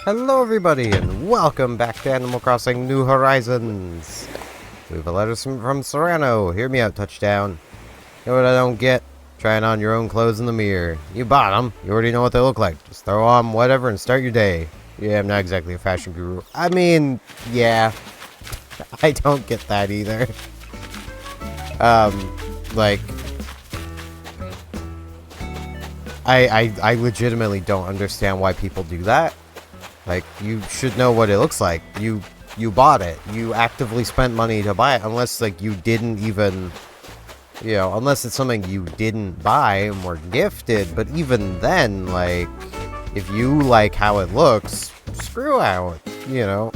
Hello everybody, and welcome back to Animal Crossing New Horizons. We have a letter from Serrano. Hear me out, touchdown. You know what I don't get? Trying on your own clothes in the mirror. You bought them. You already know what they look like. Just throw on whatever and start your day. Yeah, I'm not exactly a fashion guru. I mean, yeah. I don't get that either. Like... I legitimately don't understand why people do that. Like, you should know what it looks like. You bought it. You actively spent money to buy it, unless, like, you didn't even, you know, unless it's something you didn't buy and were gifted. But even then, like, if you like how it looks, screw out, you know,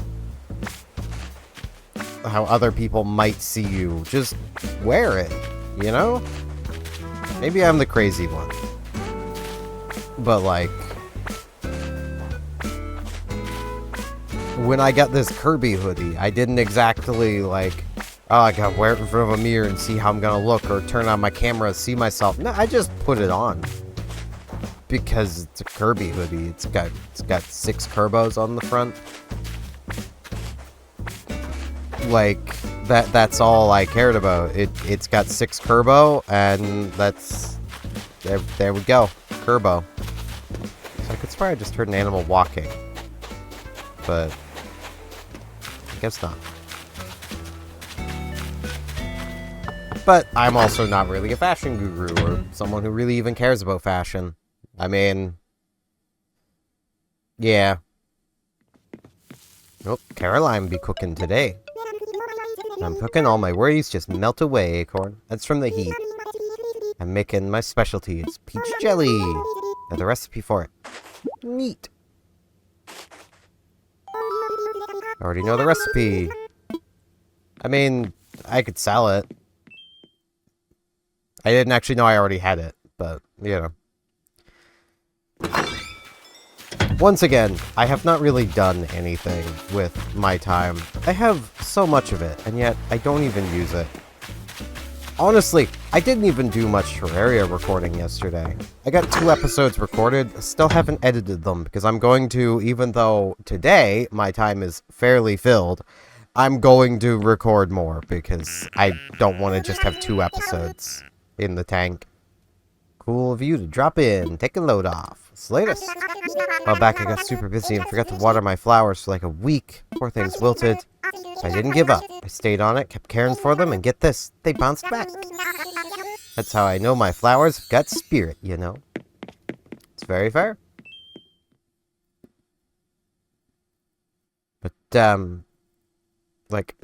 how other people might see you. Just wear it, you know? Maybe I'm the crazy one. But, like, when I got this Kirby hoodie, I didn't exactly, like, oh, I gotta wear it in front of a mirror and see how I'm gonna look, or turn on my camera and see myself. No, I just put it on. Because it's a Kirby hoodie. It's got 6 Kerbos on the front. Like, that's all I cared about. It's got 6 Kerbo, and that's... There we go. Kerbo. So I could swear I just heard an animal walking. But... I guess not. But I'm also not really a fashion guru or someone who really even cares about fashion. I mean... Yeah. Oh, Caroline be cooking today. I'm cooking, all my worries just melt away, Acorn. That's from the heat. I'm making my specialty. It's peach jelly. And the recipe for it. Neat. I already know the recipe. I mean, I could sell it. I didn't actually know I already had it, but, you know. Once again, I have not really done anything with my time. I have so much of it, and yet I don't even use it. Honestly, I didn't even do much Terraria recording yesterday. I got 2 episodes recorded, still haven't edited them, because I'm going to, even though today my time is fairly filled, I'm going to record more, because I don't want to just have 2 episodes in the tank. Cool of you to drop in, take a load off. Slatus. A while back I got super busy and forgot to water my flowers for like a week. Poor things wilted. I didn't give up. I stayed on it, kept caring for them, and get this, they bounced back. That's how I know my flowers have got spirit, you know. It's very fair. But, like,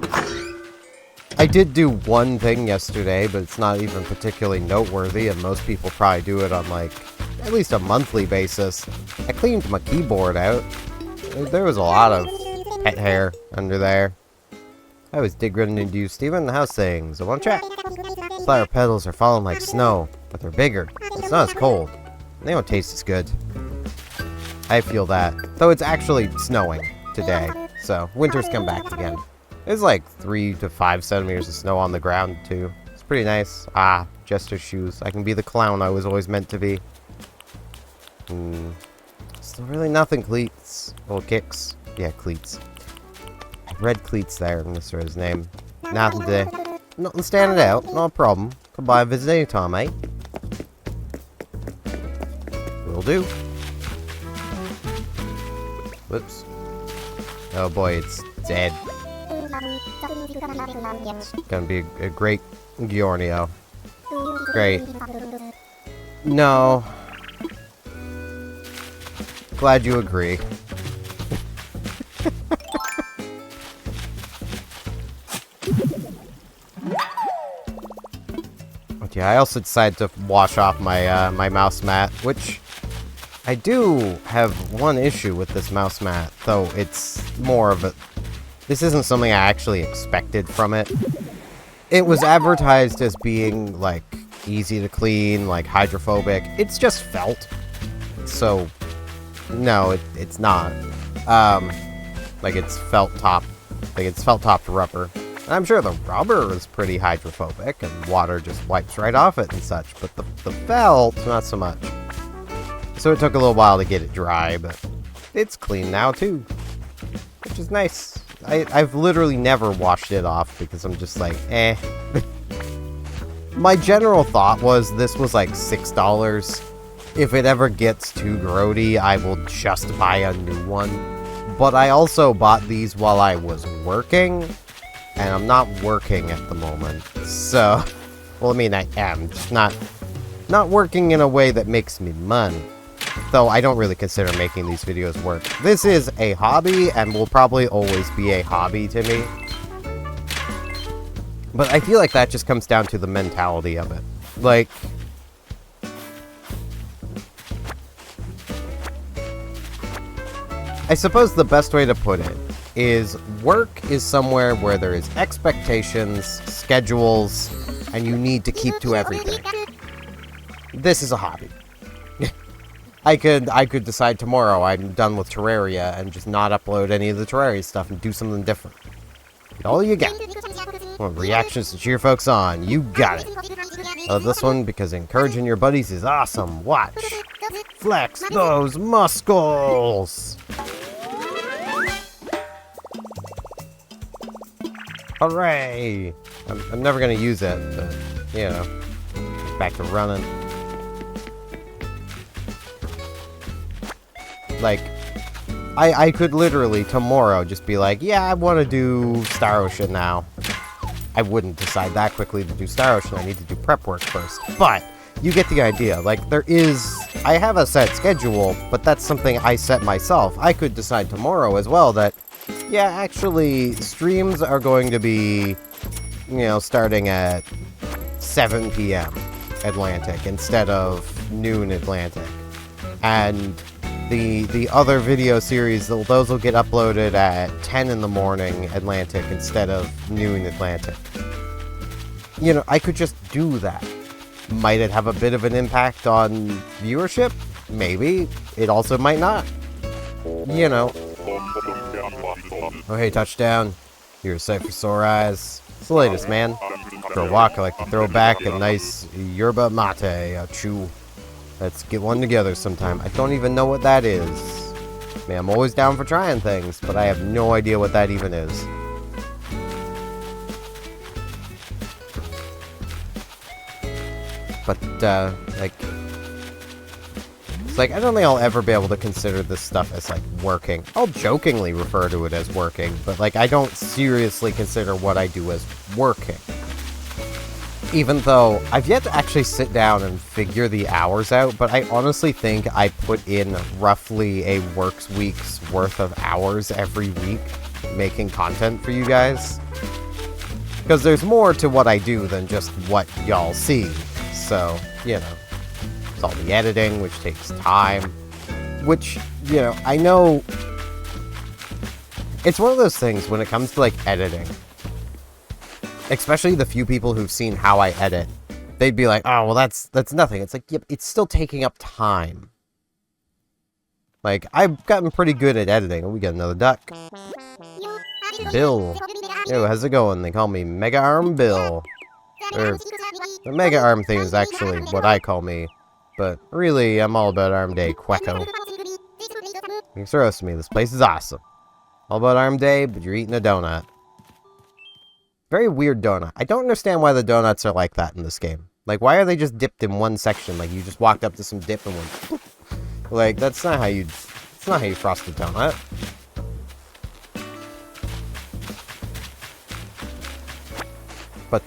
I did do one thing yesterday, but it's not even particularly noteworthy, and most people probably do it on, like, at least a monthly basis. I cleaned my keyboard out. There was a lot of pet hair under there. I was running into you, Steven. How's things? I want to chat. Flower petals are falling like snow, but they're bigger. It's not as cold. They don't taste as good. I feel that. Though it's actually snowing today, so winter's come back again. There's like 3 to 5 centimeters of snow on the ground, too. It's pretty nice. Ah, Jester's shoes. I can be the clown I was always meant to be. Still really nothing, cleats. Well, kicks. Yeah, cleats. Red cleats there, and this is his name. Nothing today. Nothing standing out. No problem. Come by and visit anytime, eh? Will do. Whoops. Oh boy, it's dead. It's gonna be a great Giornio. Great. No. Glad you agree. But yeah, I also decided to wash off my my mouse mat, which I do have one issue with this mouse mat, though it's more of a... This isn't something I actually expected from it. It was advertised as being, like, easy to clean, like, hydrophobic. It's just felt. So, No, it's not. Like it's felt top. Like it's felt topped rubber. And I'm sure the rubber is pretty hydrophobic and water just wipes right off it and such, but the felt, not so much. So it took a little while to get it dry, but it's clean now too, which is nice. I've literally never washed it off because I'm just like, eh. My general thought was this was like $6. If it ever gets too grody, I will just buy a new one. But I also bought these while I was working, and I'm not working at the moment. So, well, I mean, I am, just not working in a way that makes me money. Though I don't really consider making these videos work. This is a hobby, and will probably always be a hobby to me. But I feel like that just comes down to the mentality of it. Like, I suppose the best way to put it is work is somewhere where there is expectations, schedules, and you need to keep to everything. This is a hobby. I could decide tomorrow I'm done with Terraria and just not upload any of the Terraria stuff and do something different. And all you get. Well, reactions to cheer folks on. You got it. I love this one because encouraging your buddies is awesome. Watch. Flex those muscles. Hooray. I'm never going to use it, but, you know, back to running. Like, I could literally tomorrow just be like, yeah, I want to do Star Ocean now. I wouldn't decide that quickly to do Star Ocean. I need to do prep work first. But you get the idea. Like, I have a set schedule, but that's something I set myself. I could decide tomorrow as well that, yeah, actually, streams are going to be, you know, starting at 7 p.m. Atlantic instead of noon Atlantic. And the other video series, those will get uploaded at 10 in the morning Atlantic instead of noon Atlantic. You know, I could just do that. Might it have a bit of an impact on viewership? Maybe. It also might not. You know. Oh, hey, touchdown. You're a sight for sore eyes. It's the latest, man. For a walk, I like to throw back a nice yerba mate, a chew. Let's get one together sometime. I don't even know what that is. Man, I'm always down for trying things, but I have no idea what that even is. But, like... It's like, I don't think I'll ever be able to consider this stuff as, like, working. I'll jokingly refer to it as working, but, like, I don't seriously consider what I do as working. Even though I've yet to actually sit down and figure the hours out, but I honestly think I put in roughly a works week's worth of hours every week making content for you guys. Because there's more to what I do than just what y'all see. So, you know, it's all the editing, which takes time. Which, you know, I know... It's one of those things when it comes to, like, editing. Especially the few people who've seen how I edit. They'd be like, oh, well, that's nothing. It's like, yep, it's still taking up time. Like, I've gotten pretty good at editing. Oh, we got another duck. Bill. Yo, how's it going? They call me Mega Arm Bill. Or, the Mega Arm thing is actually what I call me. But really, I'm all about Arm Day, Quecko. Thanks for roasting me. This place is awesome. All about Arm Day, but you're eating a donut. Very weird donut. I don't understand why the donuts are like that in this game. Like, why are they just dipped in one section? Like, you just walked up to some dip and went... Like, that's not how you frost a donut. But,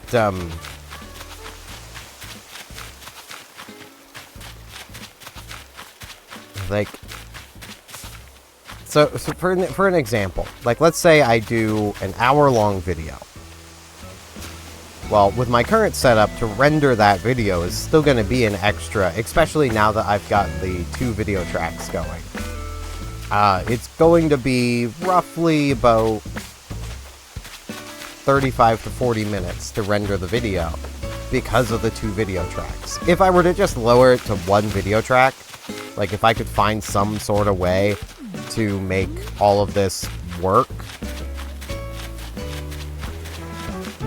like... So for an example, like, let's say I do an hour-long video. Well, with my current setup, to render that video is still going to be an extra, especially now that I've got the 2 video tracks going. It's going to be roughly about 35 to 40 minutes to render the video because of the 2 video tracks. If I were to just lower it to 1 video track, Like, if I could find some sort of way to make all of this work,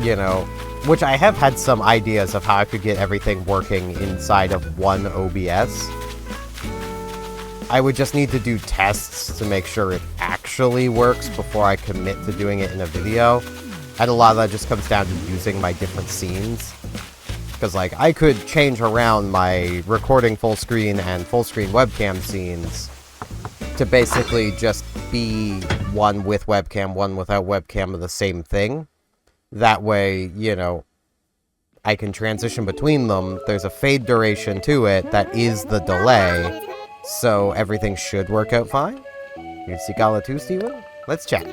you know, which I have had some ideas of how I could get everything working inside of one OBS. I would just need to do tests to make sure it actually works before I commit to doing it in a video. And a lot of that just comes down to using my different scenes. Because, like, I could change around my recording full screen and full screen webcam scenes to basically just be one with webcam, one without webcam of the same thing. That way, you know, I can transition between them. There's a fade duration to it that is the delay. So everything should work out fine. You see Gala too, Steven? Let's chat.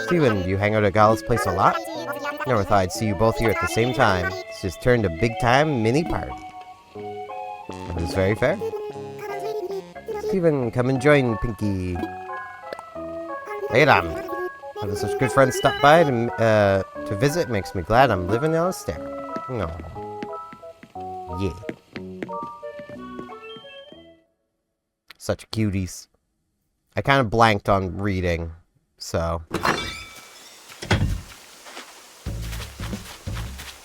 Steven, do you hang out at Gala's place a lot? Never thought I'd see you both here at the same time. It's just turned a big-time mini-party. That is very fair. Steven, come and join, Pinky. Hey, Dom. Having such good friends stop by to visit makes me glad I'm living on a stair. No. Yeah. Such cuties. I kind of blanked on reading, so.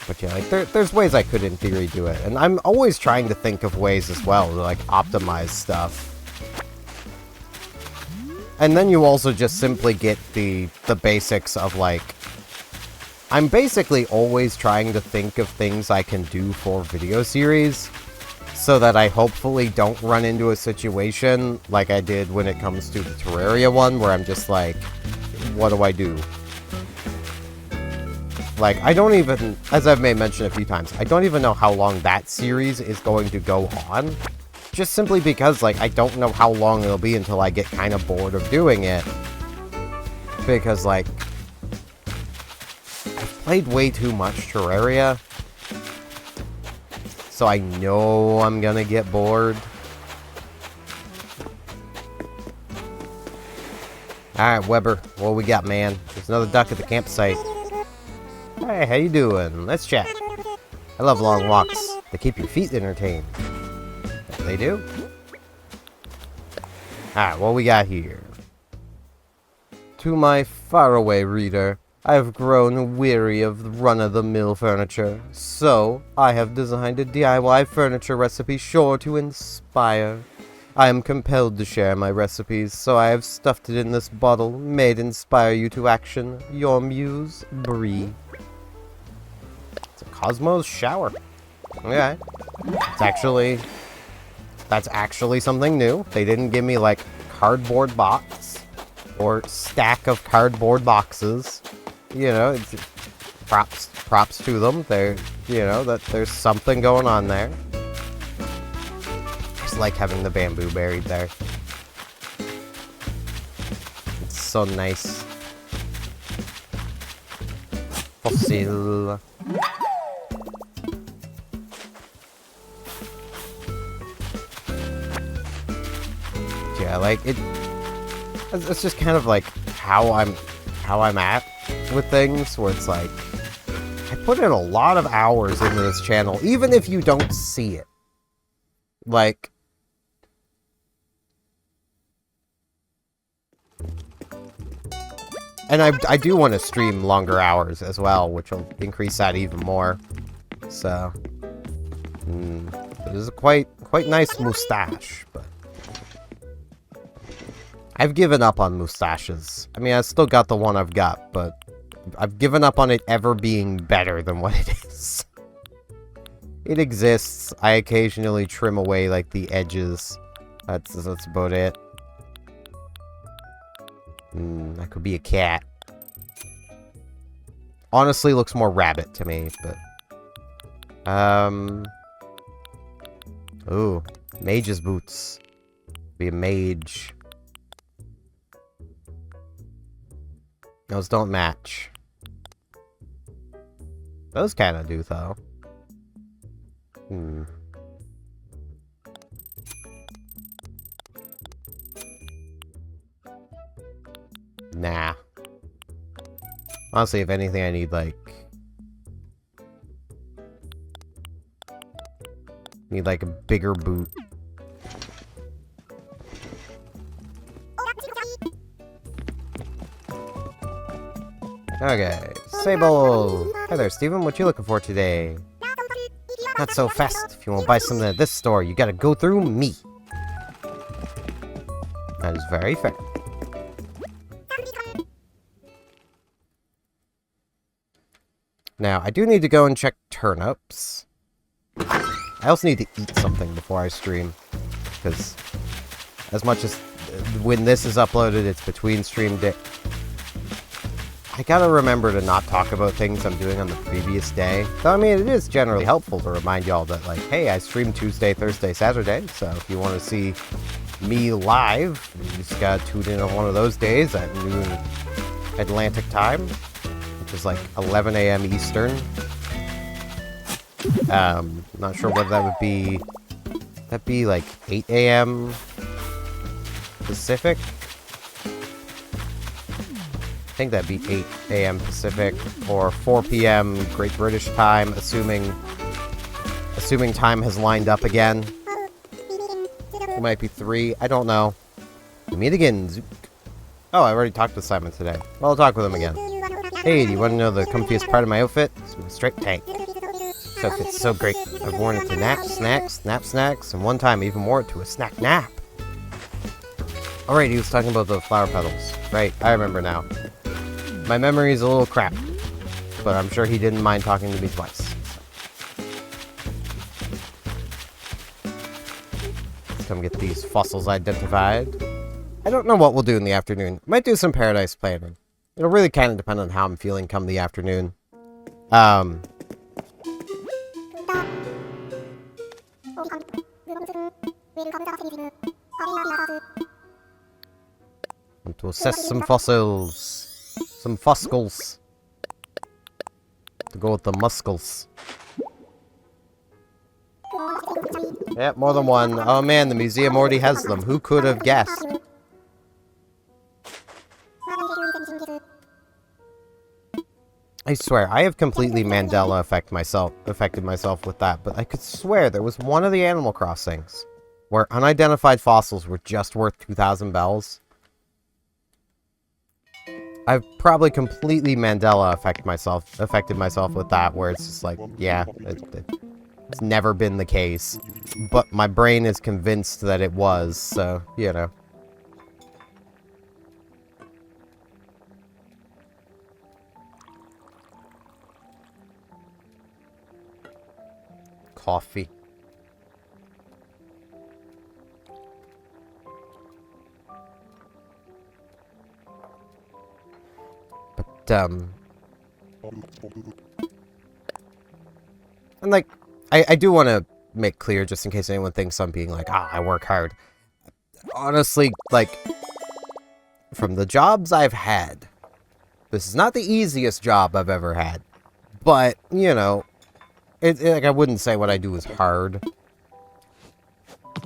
But yeah, like, there's ways I could, in theory, do it. And I'm always trying to think of ways as well to, like, optimize stuff. And then you also just simply get the basics of, like... I'm basically always trying to think of things I can do for video series, so that I hopefully don't run into a situation like I did when it comes to the Terraria one, where I'm just like, what do I do? Like, I don't even, as I've made mention a few times, I don't even know how long that series is going to go on. Just simply because, like, I don't know how long it'll be until I get kind of bored of doing it. Because, like, I've played way too much Terraria. So I know I'm gonna get bored. Alright, Weber, what we got, man? There's another duck at the campsite. Hey, how you doing? Let's chat. I love long walks. They keep your feet entertained. They do? Alright, what we got here? To my faraway reader, I have grown weary of run-of-the-mill furniture, so I have designed a DIY furniture recipe sure to inspire. I am compelled to share my recipes, so I have stuffed it in this bottle. May it inspire you to action. Your muse, Bree. It's a Cosmos shower. Okay. That's actually something new. They didn't give me, like, cardboard box or stack of cardboard boxes. You know, it's props to them. They're, you know, that there's something going on there. Just like having the bamboo buried there. It's so nice. Fossil. Yeah, like it's just kind of like how I'm at with things, where it's like I put in a lot of hours into this channel, even if you don't see it. Like, and I do want to stream longer hours as well, which will increase that even more. So, it is a quite nice mustache, but I've given up on mustaches. I mean, I still got the one I've got, but I've given up on it ever being better than what it is. It exists. I occasionally trim away, like, the edges. That's about it. That could be a cat. Honestly, looks more rabbit to me, but... Ooh. Mage's boots. Be a mage. Those don't match. Those kind of do, though. Nah. Honestly, if anything, I need, like... a bigger boot. Okay, Sable! Hi there, Steven. What you looking for today? Not so fast. If you want to buy something at this store, you gotta go through me. That is very fair. Now, I do need to go and check turnips. I also need to eat something before I stream. Because as much as when this is uploaded, it's between stream day. I gotta remember to not talk about things I'm doing on the previous day. Though, I mean, it is generally helpful to remind y'all that, like, hey, I stream Tuesday, Thursday, Saturday, so if you want to see me live, you just gotta tune in on one of those days at noon Atlantic time, which is like 11 a.m. Eastern. Not sure whether that would be... That'd be like 8 a.m. Pacific? I think that'd be 8 a.m. Pacific, or 4 p.m. Great British time, assuming time has lined up again. It might be 3, I don't know. We meet again, Zook. Oh, I already talked with Simon today. Well, I'll talk with him again. Hey, do you want to know the comfiest part of my outfit? It's my straight tank. This outfit's so great. I've worn it to snacks, and one time I even wore it to a snack nap. Alright, he was talking about the flower petals. Right, I remember now. My memory is a little crap, but I'm sure he didn't mind talking to me twice. Let's come get these fossils identified. I don't know what we'll do in the afternoon. Might do some paradise planning. It'll really kind of depend on how I'm feeling come the afternoon. Want to assess some fossils. Some foscals. To go with the muscles. Yep, more than one. Oh man, the museum already has them. Who could have guessed? I swear, I have completely Mandela affected myself with that, but I could swear there was one of the Animal Crossings where unidentified fossils were just worth 2,000 bells. I've probably completely Mandela affected myself with that, where it's just like, yeah, it's never been the case. But my brain is convinced that it was, so, you know. Coffee. And like, I do want to make clear, just in case anyone thinks I'm being like, I work hard. Honestly, like, from the jobs I've had, this is not the easiest job I've ever had. But, you know, like, I wouldn't say what I do is hard.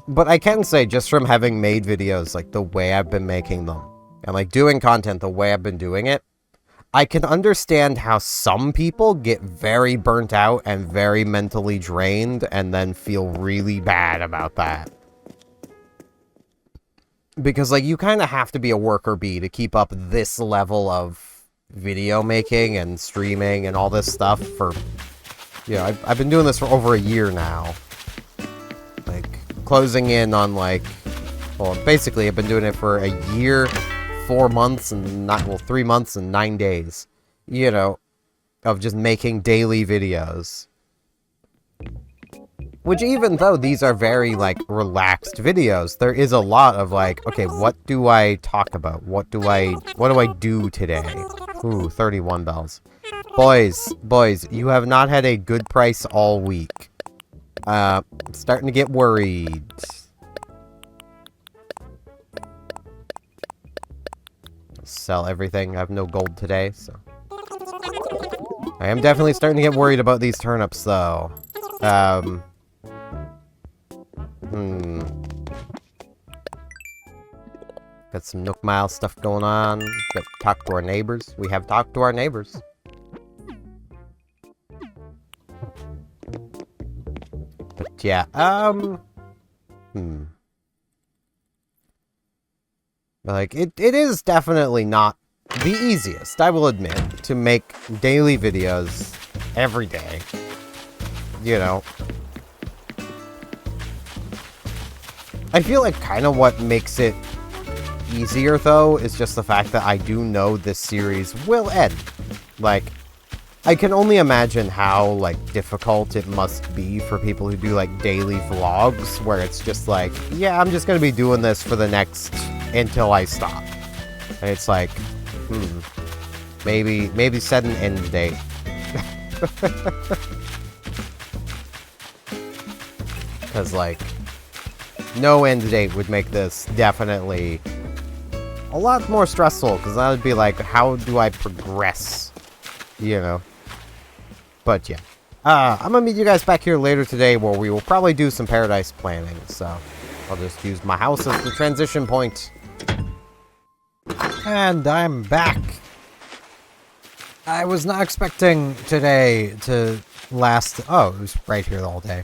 But I can say, just from having made videos, like, the way I've been making them, and, like, doing content the way I've been doing it, I can understand how some people get very burnt out and very mentally drained and then feel really bad about that. Because, like, you kind of have to be a worker bee to keep up this level of video making and streaming and all this stuff for... You know, I've been doing this for over a year now. Like, closing in on, like... Well, basically, I've been doing it for a year... 4 months and 3 months and 9 days, you know, of just making daily videos. Which, even though these are very, like, relaxed videos, there is a lot of, like, okay, what do I talk about? What do I do today? Ooh, 31 bells. Boys, you have not had a good price all week. Starting to get worried. Sell everything. I have no gold today, so... I am definitely starting to get worried about these turnips, though. Got some Nook Mile stuff going on. Got to talk to our neighbors. We have talked to our neighbors. But yeah, Like, it is definitely not the easiest, I will admit, to make daily videos every day. You know. I feel like kind of what makes it easier, though, is just the fact that I do know this series will end. Like, I can only imagine how, like, difficult it must be for people who do, like, daily vlogs, where it's just like, yeah, I'm just gonna be doing this for the next... until I stop. And it's like, maybe set an end date. Because, like, no end date would make this definitely a lot more stressful, because that would be like, how do I progress? You know? But yeah. I'm gonna meet you guys back here later today, where we will probably do some paradise planning, so I'll just use my house as the transition point. And I'm back. I was not expecting today to last... Oh, it was right here the whole day.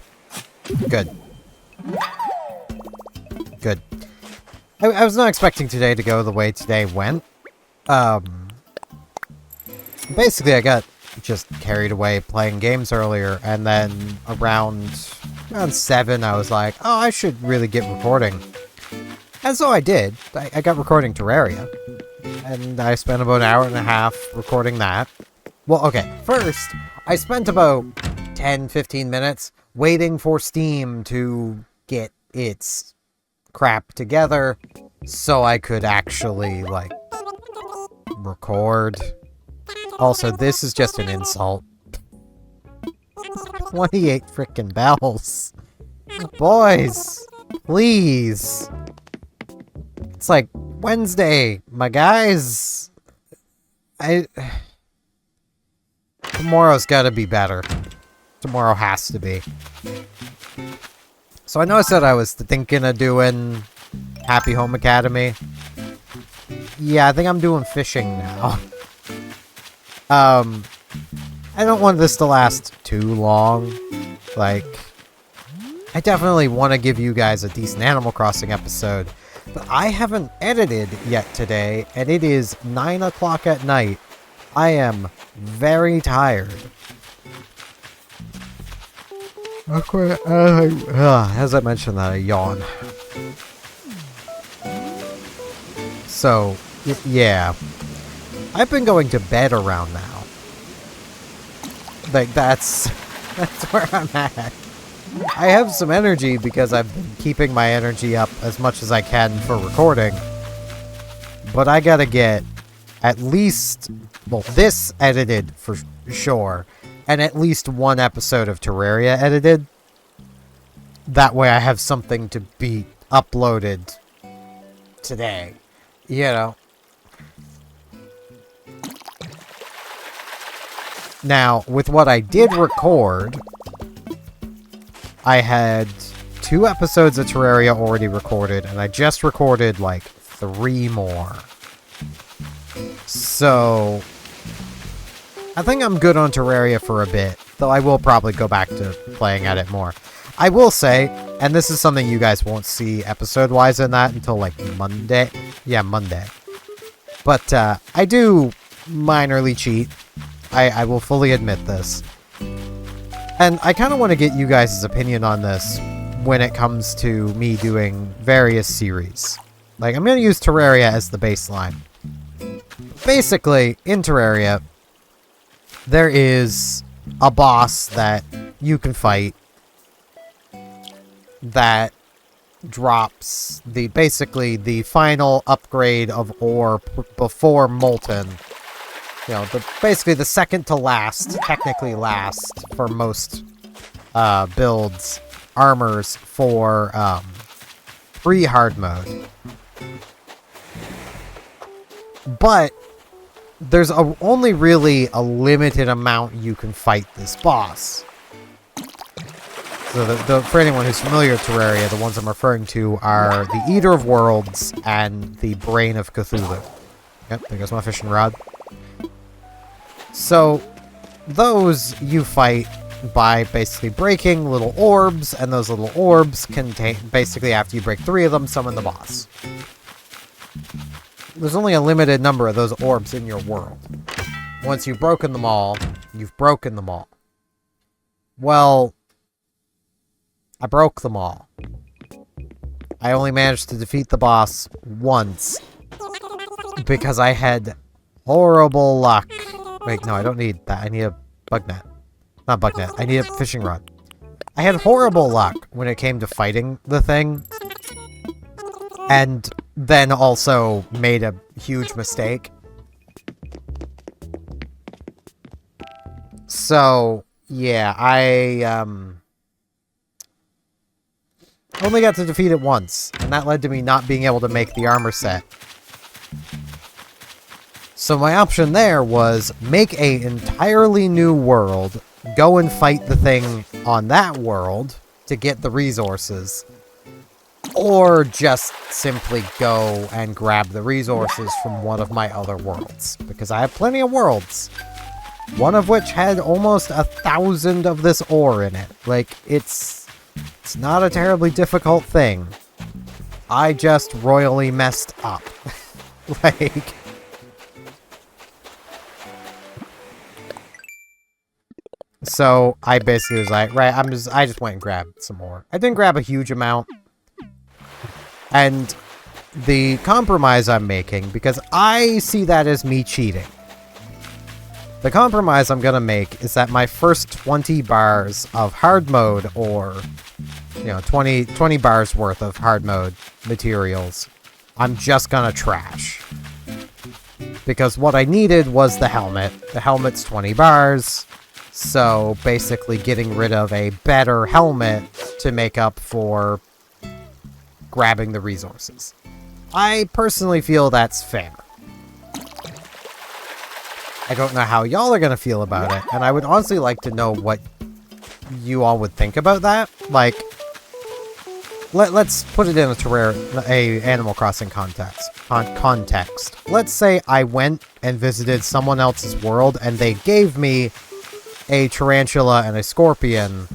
Good. Good. I was not expecting today to go the way today went. Basically, I got just carried away playing games earlier, and then around 7, I was like, oh, I should really get recording. And so I did. I got recording Terraria. And I spent about an hour and a half recording that. Well, okay, first, I spent about 10-15 minutes waiting for Steam to get its crap together so I could actually, like, record. Also, this is just an insult. 28 frickin' bells. Boys, please. It's like Wednesday, my guys. Tomorrow's gotta be better. Tomorrow has to be. So I know I said I was thinking of doing Happy Home Academy. Yeah, I think I'm doing fishing now. I don't want this to last too long. Like, I definitely want to give you guys a decent Animal Crossing episode, but I haven't edited yet today, and it is 9 o'clock at night. I am very tired. As I mentioned that, I yawn. So, yeah. I've been going to bed around now. Like, that's where I'm at. I have some energy because I've been keeping my energy up as much as I can for recording. But I gotta get at least, well, this edited for sure, and at least one episode of Terraria edited. That way I have something to be uploaded today. You know. Now, with what I did record, I had 2 episodes of Terraria already recorded, and I just recorded, like, 3 more. So, I think I'm good on Terraria for a bit, though I will probably go back to playing at it more. I will say, and this is something you guys won't see episode-wise in that until, like, Monday. Yeah, Monday. But, I do minorly cheat. I will fully admit this. And I kind of want to get you guys' opinion on this when it comes to me doing various series. Like, I'm going to use Terraria as the baseline. Basically, in Terraria, there is a boss that you can fight that drops basically the final upgrade of ore before Molten. You know, basically the second to last, technically last, for most builds, armors for pre-hard mode. But there's only really a limited amount you can fight this boss. So for anyone who's familiar with Terraria, the ones I'm referring to are the Eater of Worlds and the Brain of Cthulhu. Yep, there goes my fishing rod. So, those you fight by basically breaking little orbs, and those little orbs contain, basically after you break 3 of them, summon the boss. there's only a limited number of those orbs in your world. Once you've broken them all, you've broken them all. Well, I broke them all. I only managed to defeat the boss once because I had horrible luck. Wait, no, I don't need that. I need a bug net. Not bug net. I need a fishing rod. I had horrible luck when it came to fighting the thing. And then also made a huge mistake. So, yeah, I only got to defeat it once, and that led to me not being able to make the armor set. So my option there was make a entirely new world, go and fight the thing on that world to get the resources, or just simply go and grab the resources from one of my other worlds, because I have plenty of worlds. One of which had almost 1,000 of this ore in it. Like, it's not a terribly difficult thing. I just royally messed up. Like... So, I basically was like, right, I just went and grabbed some more. I didn't grab a huge amount. And the compromise I'm making, because I see that as me cheating. The compromise I'm gonna make is that my first 20 bars of hard mode, or, you know, 20 bars worth of hard mode materials, I'm just gonna trash. Because what I needed was the helmet. The helmet's 20 bars, so basically getting rid of a better helmet to make up for grabbing the resources. I personally feel that's fair. I don't know how y'all are gonna feel about it, and I would honestly like to know what you all would think about that. Like, let's put it in a Animal Crossing context. Let's say I went and visited someone else's world, and they gave me a tarantula and a scorpion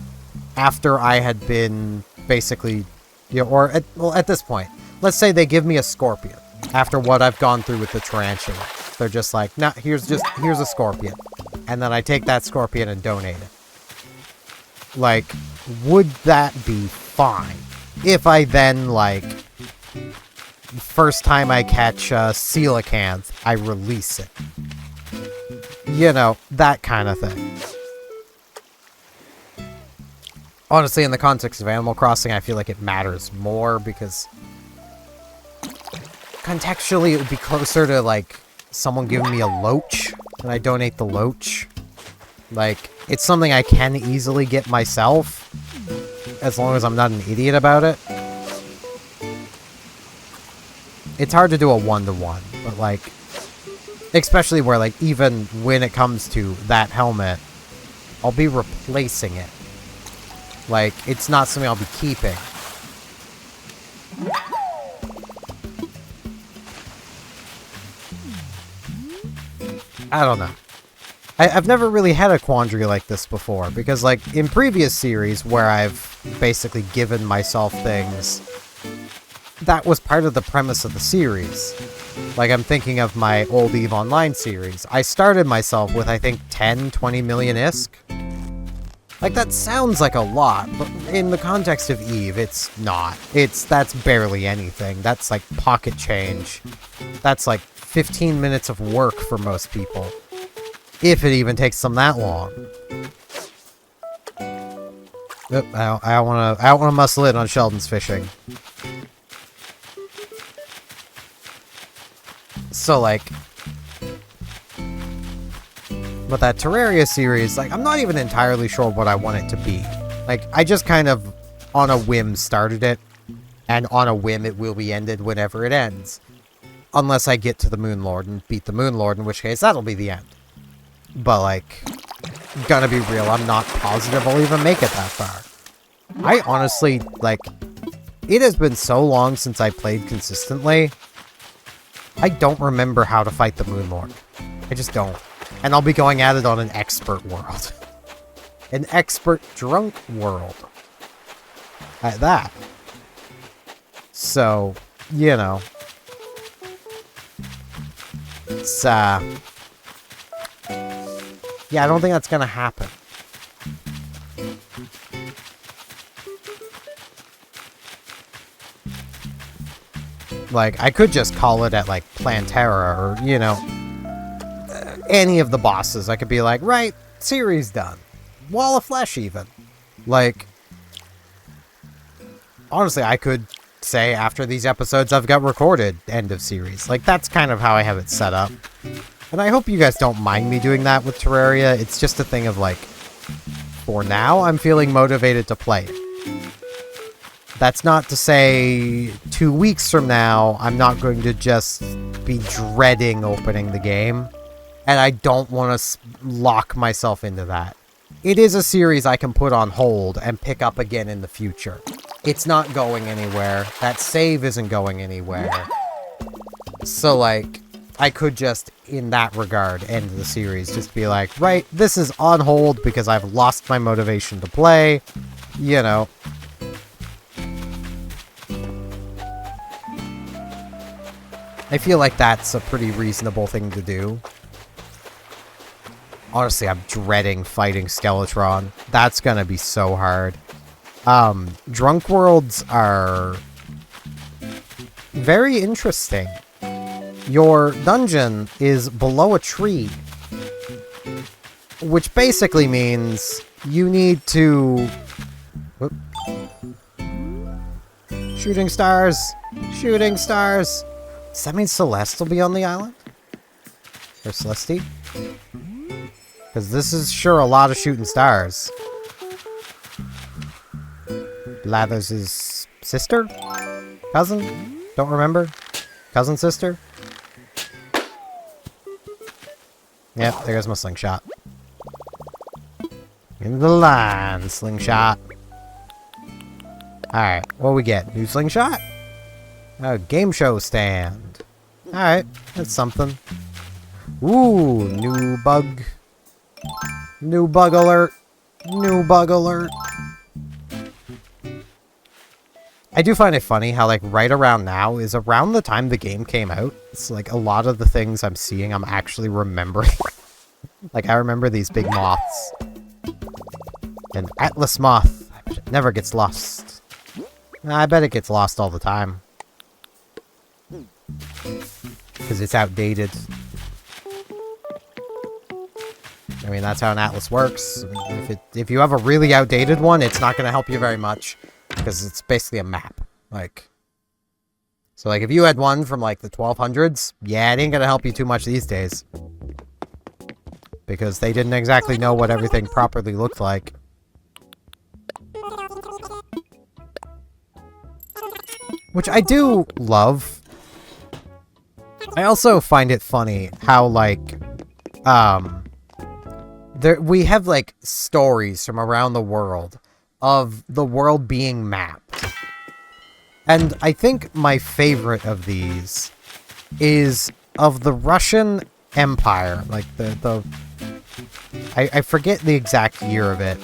after I had been basically, you know, or at this point, let's say they give me a scorpion after what I've gone through with the tarantula. They're just like, nah, here's a scorpion. And then I take that scorpion and donate it. Like, would that be fine? If I then, like, the first time I catch a coelacanth, I release it. You know, that kind of thing. Honestly, in the context of Animal Crossing, I feel like it matters more because contextually it would be closer to, like, someone giving me a loach, and I donate the loach. Like, it's something I can easily get myself, as long as I'm not an idiot about it. It's hard to do a one-to-one, but, like, especially where, like, even when it comes to that helmet, I'll be replacing it. Like, it's not something I'll be keeping. I don't know. I've never really had a quandary like this before, because, like, in previous series where I've basically given myself things, that was part of the premise of the series. Like, I'm thinking of my old EVE Online series. I started myself with, I think, 10, 20 million ISK. Like, that sounds like a lot, but in the context of EVE, it's not. That's barely anything. That's, like, pocket change. That's, like, 15 minutes of work for most people. If it even takes them that long. Oop, I don't wanna muscle in on Sheldon's fishing. So, like, but that Terraria series, like, I'm not even entirely sure what I want it to be. Like, I just kind of, on a whim, started it, and on a whim it will be ended whenever it ends. Unless I get to the Moon Lord and beat the Moon Lord, in which case that'll be the end. But, like, gonna be real, I'm not positive I'll even make it that far. I honestly, like, it has been so long since I played consistently, I don't remember how to fight the Moon Lord. I just don't. And I'll be going at it on an expert world. An expert drunk world. At that. So, you know. It's, yeah, I don't think that's gonna happen. Like, I could just call it at, like, Plantera or, you know, any of the bosses. I could be like, right, series done. Wall of Flesh, even. Like, honestly, I could say after these episodes I've got recorded, end of series. Like, that's kind of how I have it set up. And I hope you guys don't mind me doing that with Terraria. It's just a thing of, like, for now, I'm feeling motivated to play it. That's not to say 2 weeks from now, I'm not going to just be dreading opening the game. And I don't want to lock myself into that. It is a series I can put on hold and pick up again in the future. It's not going anywhere. That save isn't going anywhere. So, like, I could just, in that regard, end the series. Just be like, right, this is on hold because I've lost my motivation to play. You know. I feel like that's a pretty reasonable thing to do. Honestly, I'm dreading fighting Skeletron. That's gonna be so hard. Drunk Worlds are very interesting. Your dungeon is below a tree, which basically means you need to... Whoop. Shooting stars! Shooting stars! Does that mean Celeste will be on the island? Or Celeste? Because this is sure a lot of shooting stars. Blathers' sister? Cousin? Don't remember. Cousin, sister? Yep, there goes my slingshot. In the line, slingshot. Alright, what we get? New slingshot? Oh, game show stand. Alright, that's something. Ooh, new bug. New bug alert. New bug alert. I do find it funny how, like, right around now is around the time the game came out. It's like a lot of the things I'm seeing I'm actually remembering. Like, I remember these big moths. An Atlas moth. I bet it never gets lost. I bet it gets lost all the time. Because it's outdated. I mean, that's how an atlas works. If you have a really outdated one, it's not going to help you very much. Because it's basically a map. Like, so, like, if you had one from, like, the 1200s, yeah, it ain't going to help you too much these days. Because they didn't exactly know what everything properly looked like. Which I do love. I also find it funny how, like, we have, like, stories from around the world of the world being mapped. And I think my favorite of these is of the Russian Empire. Like, I forget the exact year of it,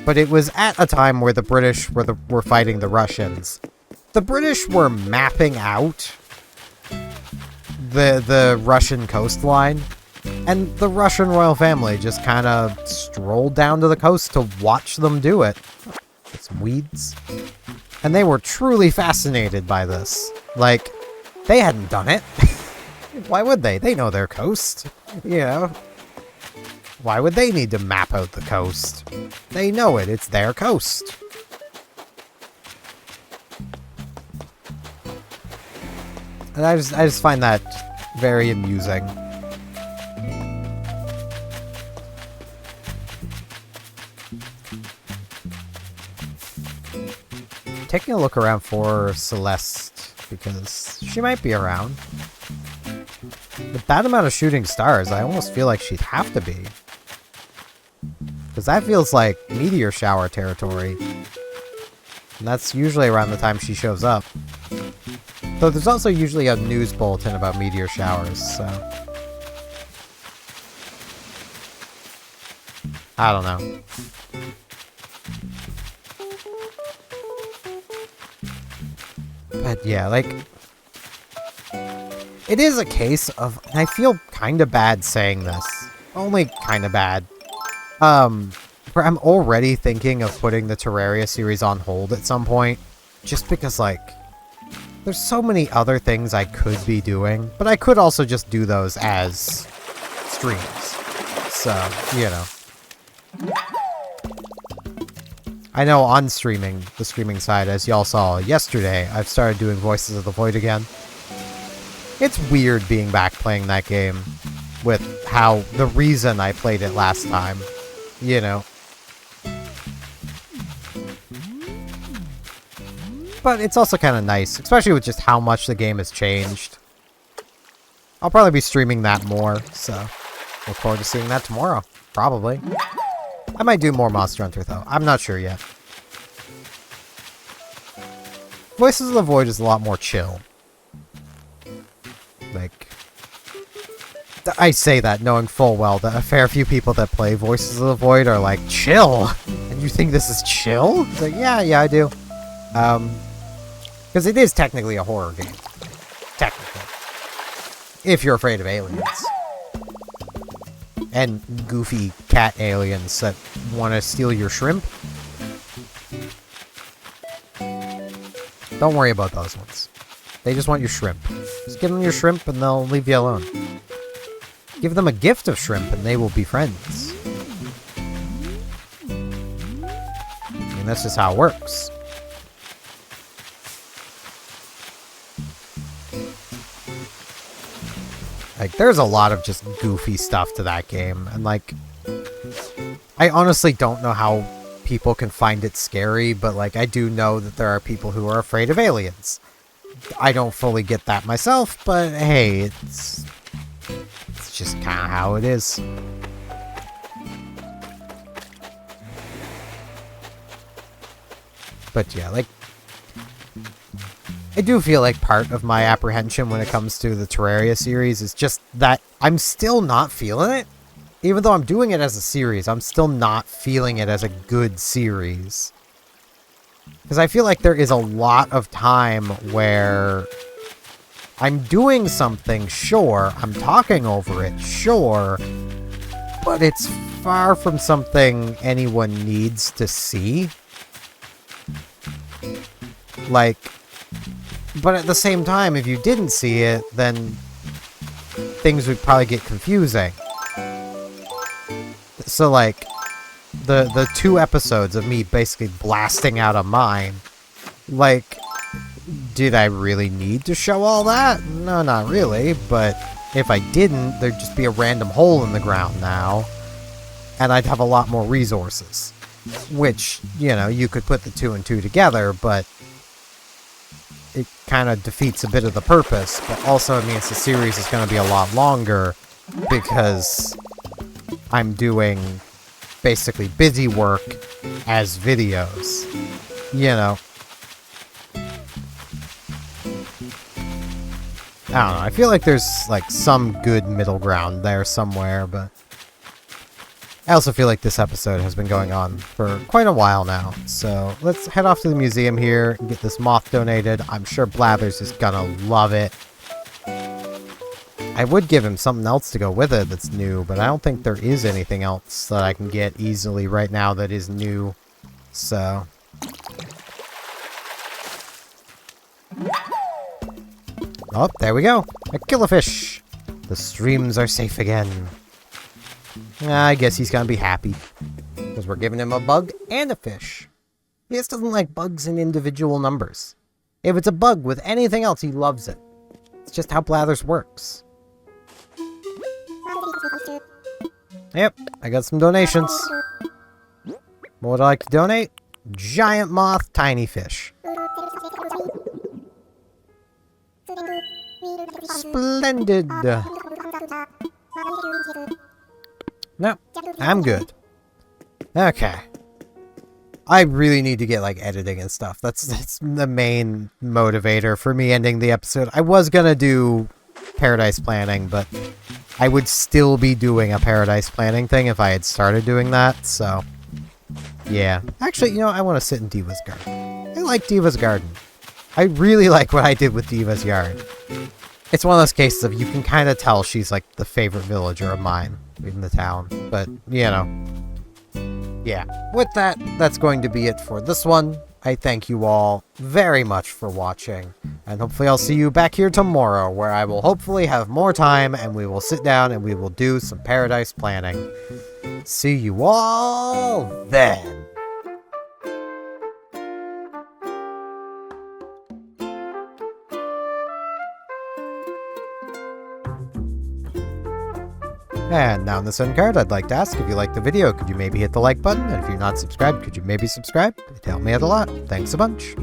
but it was at a time where the British were fighting the Russians. The British were mapping out the Russian coastline, and the Russian royal family just kind of strolled down to the coast to watch them do it. Get some weeds. And they were truly fascinated by this. Like, they hadn't done it. Why would they? They know their coast. You know? Why would they need to map out the coast? They know it. It's their coast. And I just find that very amusing. Taking a look around for Celeste, because she might be around. With that amount of shooting stars, I almost feel like she'd have to be. Because that feels like meteor shower territory. And that's usually around the time she shows up. Though there's also usually a news bulletin about meteor showers, so... I don't know. But yeah, like... it is a case of, and I feel kind of bad saying this, only kind of bad, where I'm already thinking of putting the Terraria series on hold at some point, just because, like, there's so many other things I could be doing, but I could also just do those as streams. So, you know. I know on streaming, the streaming side, as y'all saw yesterday, I've started doing Voices of the Void again. It's weird being back playing that game with how the reason I played it last time, you know. But it's also kind of nice, especially with just how much the game has changed. I'll probably be streaming that more, so look forward to seeing that tomorrow, probably. I might do more Monster Hunter, though. I'm not sure yet. Voices of the Void is a lot more chill. Like, I say that knowing full well that a fair few people that play Voices of the Void are like, chill? And you think this is chill? It's like, yeah, I do. Because it is technically a horror game. Technically. If you're afraid of aliens. And goofy cat aliens that want to steal your shrimp. Don't worry about those ones. They just want your shrimp. Just give them your shrimp and they'll leave you alone. Give them a gift of shrimp and they will be friends. I mean, that's just how it works. Like, there's a lot of just goofy stuff to that game, and like, I honestly don't know how people can find it scary, but like, I do know that there are people who are afraid of aliens. I don't fully get that myself, but hey, it's just kind of how it is. But yeah, like, I do feel like part of my apprehension when it comes to the Terraria series is just that I'm still not feeling it. Even though I'm doing it as a series, I'm still not feeling it as a good series. Because I feel like there is a lot of time where I'm doing something, sure, I'm talking over it, sure, but it's far from something anyone needs to see. Like, but at the same time, if you didn't see it, then things would probably get confusing. So, like, the 2 episodes of me basically blasting out a mine, like, did I really need to show all that? No, not really, but if I didn't, there'd just be a random hole in the ground now, and I'd have a lot more resources. Which, you know, you could put the 2 and 2 together, but it kind of defeats a bit of the purpose, but also it means the series is going to be a lot longer because I'm doing basically busy work as videos, you know. I don't know, I feel like there's like some good middle ground there somewhere, but I also feel like this episode has been going on for quite a while now, so let's head off to the museum here and get this moth donated. I'm sure Blathers is gonna love it. I would give him something else to go with it that's new, but I don't think there is anything else that I can get easily right now that is new, so... Oh, there we go! A killifish! The streams are safe again. I guess he's gonna be happy. Because we're giving him a bug and a fish. He just doesn't like bugs in individual numbers. If it's a bug with anything else, he loves it. It's just how Blathers works. Yep, I got some donations. What would I like to donate? Giant moth, tiny fish. Splendid! No, I'm good. Okay. I really need to get, like, editing and stuff. That's the main motivator for me ending the episode. I was gonna do Paradise Planning, but I would still be doing a Paradise Planning thing if I had started doing that, so... Yeah. Actually, you know, I want to sit in Diva's garden. I like Diva's garden. I really like what I did with Diva's yard. It's one of those cases of you can kind of tell she's like the favorite villager of mine in the town. But, you know. Yeah. With that, that's going to be it for this one. I thank you all very much for watching. And hopefully I'll see you back here tomorrow, where I will hopefully have more time and we will sit down and we will do some paradise planning. See you all then. And now in this end card, I'd like to ask, if you liked the video, could you maybe hit the like button? And if you're not subscribed, could you maybe subscribe? It'd help me out a lot. Thanks a bunch.